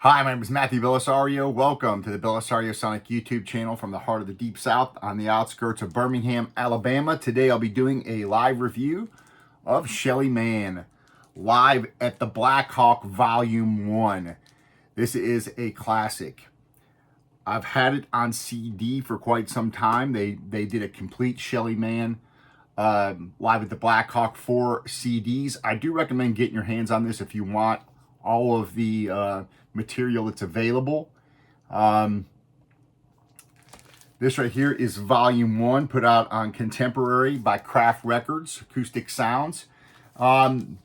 Hi, my name is Matthew Bellisario. Welcome to the BellisarioSonic YouTube channel from the heart of the Deep South on the outskirts of Birmingham, Alabama. Today I'll be doing a live review of Shelly Manne, live at the Black Hawk Volume 1. This is a classic. I've had it on CD for quite some time. They did a complete Shelly Manne live at the Black Hawk 4 CDs. I do recommend getting your hands on this if you want all of the material that's available. This right here is Volume 1, put out on Contemporary by Craft Records, Acoustic Sounds. I'm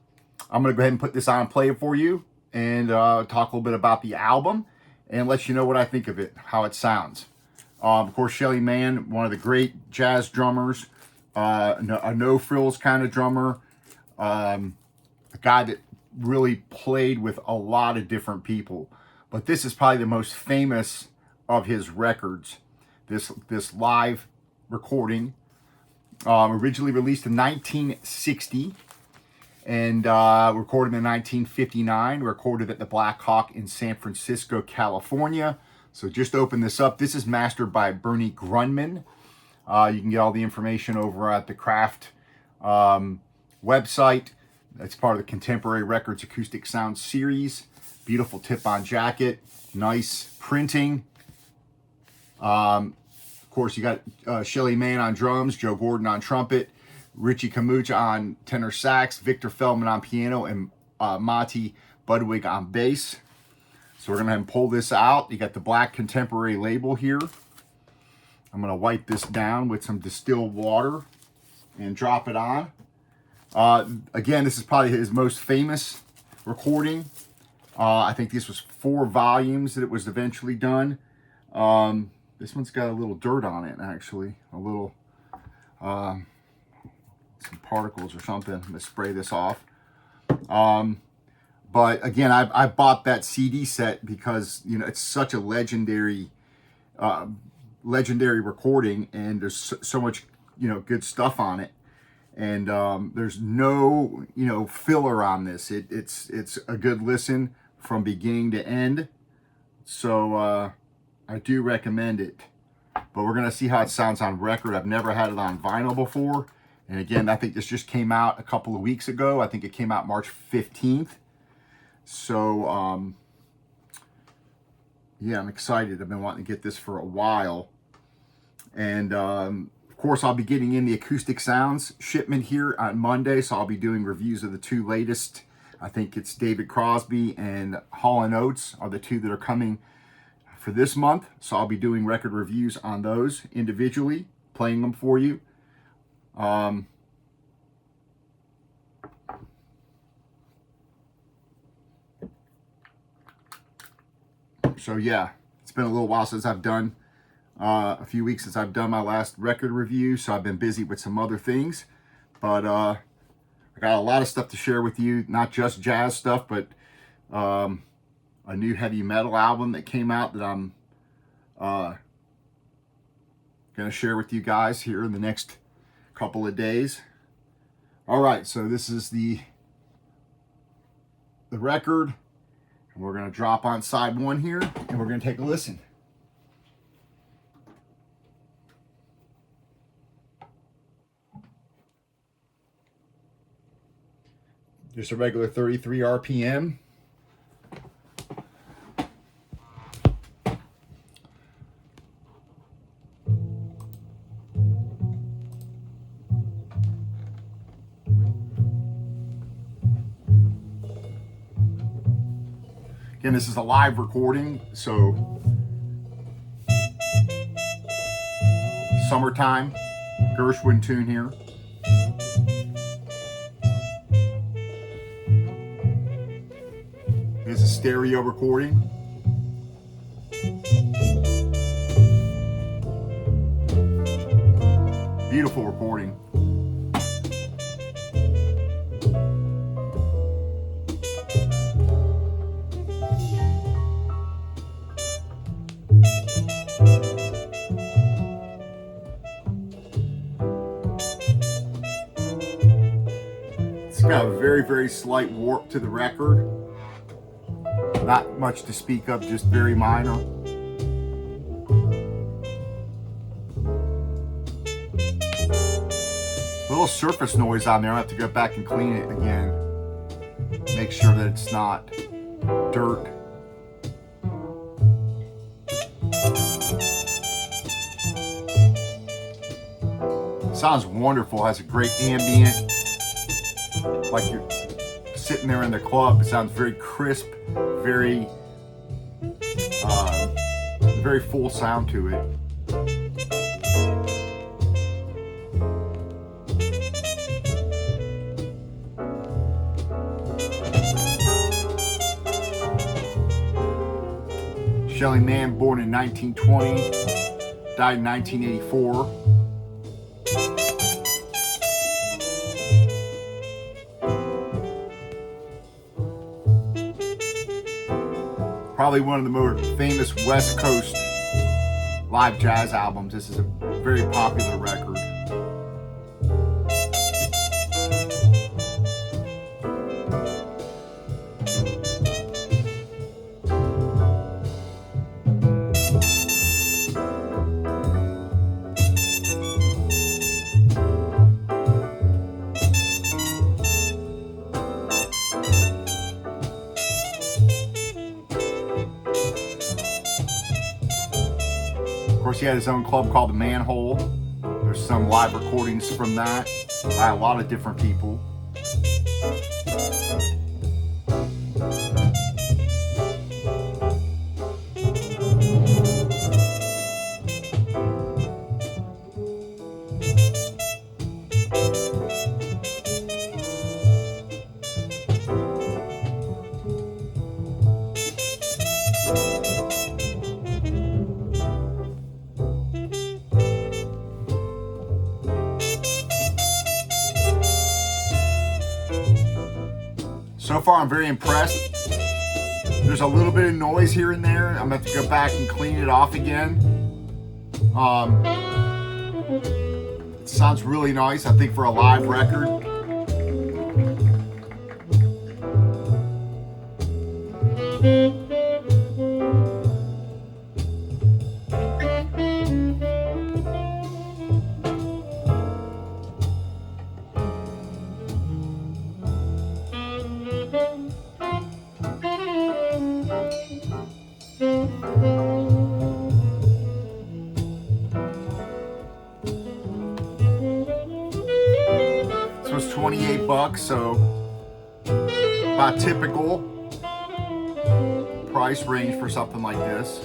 going to go ahead and put this on and play it for you and talk a little bit about the album and let you know what I think of it, how it sounds. Of course, Shelly Manne, one of the great jazz drummers, a no-frills kind of drummer, a guy that really played with a lot of different people. But this is probably the most famous of his records, this live recording, originally released in 1960 and recorded in 1959, recorded at the Black Hawk in San Francisco, California. So just open this up. This is mastered by Bernie Grundman. You can get all the information over at the Craft website. That's part of the Contemporary Records Acoustic Sounds series. Beautiful tip-on jacket, nice printing. Of course, you got Shelly Manne on drums, Joe Gordon on trumpet, Richie Camucha on tenor sax, Victor Feldman on piano, and Monty Budwig on bass. So we're going to pull this out. You got the black Contemporary label here. I'm going to wipe this down with some distilled water and drop it on. Again, this is probably his most famous recording. I think this was 4 volumes that it was eventually done. This one's got a little dirt on it, actually. A little, some particles or something. I'm going to spray this off. But again, I bought that CD set because, you know, it's such a legendary recording, and there's so much, you know, good stuff on it. And there's no, you know, filler on this. It's a good listen from beginning to end. So I do recommend it. But we're going to see how it sounds on record. I've never had it on vinyl before. And again, I think this just came out a couple of weeks ago. I think it came out March 15th. So, yeah, I'm excited. I've been wanting to get this for a while. And of course, I'll be getting in the Acoustic Sounds shipment here on Monday, so I'll be doing reviews of the 2 latest. I think it's David Crosby and Hall & Oates are the 2 that are coming for this month. So I'll be doing record reviews on those individually, playing them for you. So yeah, it's been a little while since I've done a few weeks since I've done my last record review, so I've been busy with some other things. But I got a lot of stuff to share with you, not just jazz stuff, but a new heavy metal album that came out that I'm going to share with you guys here in the next couple of days. All right, so this is the record, and we're going to drop on side 1 here, and we're going to take a listen. Just a regular 33 RPM. Again, this is a live recording, so summertime, Gershwin tune here. It's a stereo recording. Beautiful recording. It's got a very, very slight warp to the record. Not much to speak of, just very minor. Little surface noise on there. I have to go back and clean it again. Make sure that it's not dirt. Sounds wonderful. Has a great ambient. Like you're sitting there in the club. It sounds very crisp, very full sound to it. Shelly Manne, born in 1920, died in 1984. Probably one of the more famous West Coast live jazz albums. This is a very popular record. Of course, he had his own club called the Manhole. There's some live recordings from that by a lot of different people. So far, I'm very impressed. There's a little bit of noise here and there. I'm gonna have to go back and clean it off again. It sounds really nice, I think, for a live record. This was 28 bucks, so about typical price range for something like this.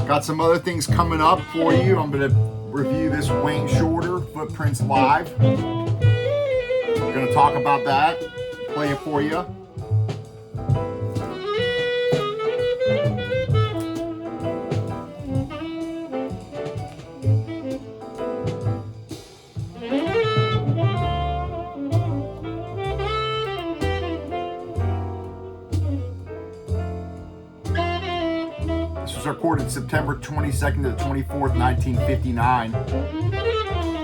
Got some other things coming up for you. I'm going to review this Wayne Shorter Footprints Live. We're going to talk about that, play it for you. This was recorded September 22nd to the 24th, 1959.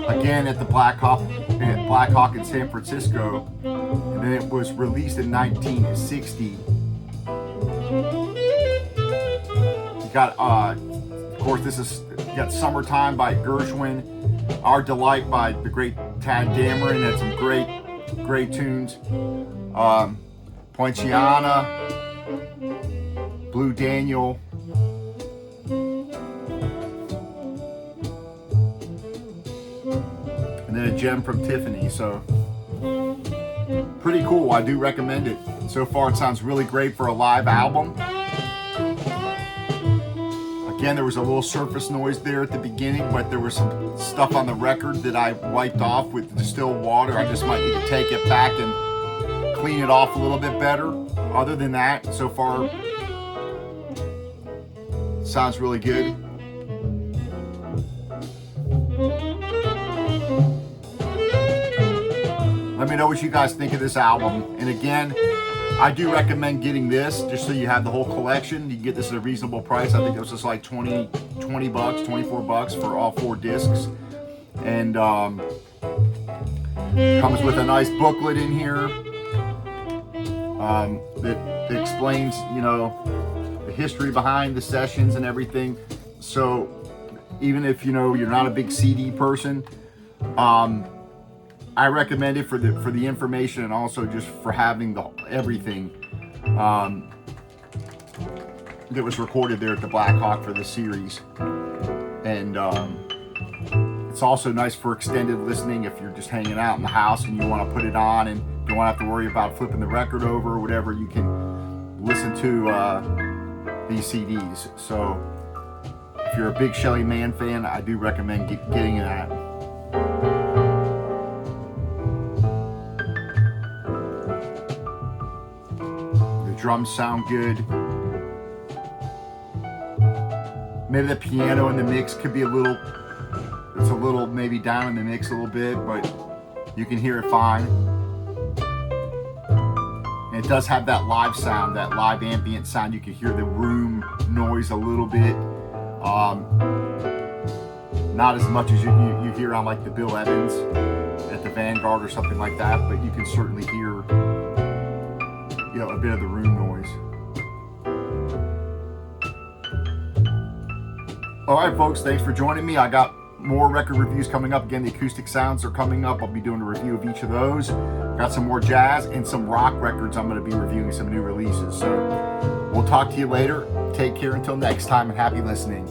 Again at the Black Hawk in San Francisco. And then it was released in 1960. You got, of course, you got Summertime by Gershwin, Our Delight by the great Tad Dameron, had some great tunes. Poinciana, Blue Daniel. And then a gem from Tiffany, so pretty cool. I do recommend it. So far it sounds really great for a live album. Again, there was a little surface noise there at the beginning, but there was some stuff on the record that I wiped off with distilled water. I just might need to take it back and clean it off a little bit better. Other than that, so far sounds really good. Let me know what you guys think of this album. And again, I do recommend getting this just so you have the whole collection. You can get this at a reasonable price. I think it was just like 20 bucks, 24 bucks for all 4 discs. And comes with a nice booklet in here that explains, you know, the history behind the sessions and everything. So even if, you know, you're not a big CD person, I recommend it for the information and also just for having everything that was recorded there at the Black Hawk for the series. And it's also nice for extended listening if you're just hanging out in the house and you want to put it on and don't have to worry about flipping the record over or whatever. You can listen to these CDs. So if you're a big Shelly Manne fan, I do recommend getting that. The drums sound good. Maybe the piano in the mix could be it's a little maybe down in the mix a little bit, but you can hear it fine. And it does have that live sound, that live ambient sound. You can hear the room noise a little bit. Not as much as you hear on like the Bill Evans at the Vanguard or something like that, but you can certainly hear, you know, a bit of the room noise. All right, folks, thanks for joining me. I got more record reviews coming up. Again, the Acoustic Sounds are coming up. I'll be doing a review of each of those. Got some more jazz and some rock records. I'm going to be reviewing some new releases. So we'll talk to you later. Take care until next time, and happy listening.